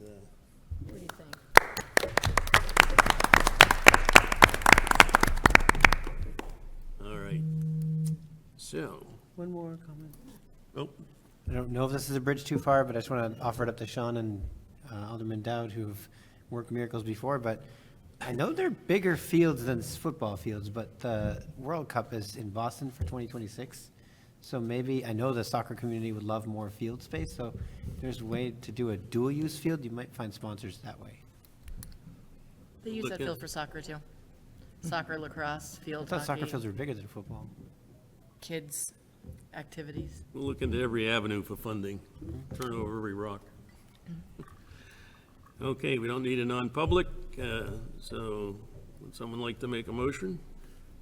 What do you think? all right. So, One more comment. oh, I don't know if this is a bridge too far, but I just want to offer it up to Sean and Alderman Dowd, who've worked miracles before, but I know they're bigger fields than football fields, but the World Cup is in Boston for 2026. So maybe, I know the soccer community would love more field space, so if there's a way to do a dual-use field, you might find sponsors that way. They use that field for soccer too. Soccer, lacrosse, I field thought soccer hockey, fields were bigger than football. kids' activities. we'll look into every avenue for funding, turn over every rock. Okay, we don't need a non-public, so would someone like to make a motion?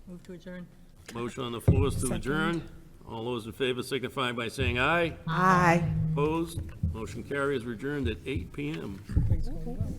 Move to adjourn. Motion on the floor is to adjourn. All those in favor signify by saying aye. Aye. Opposed? Motion carries. We're adjourned at 8 PM. Things going well.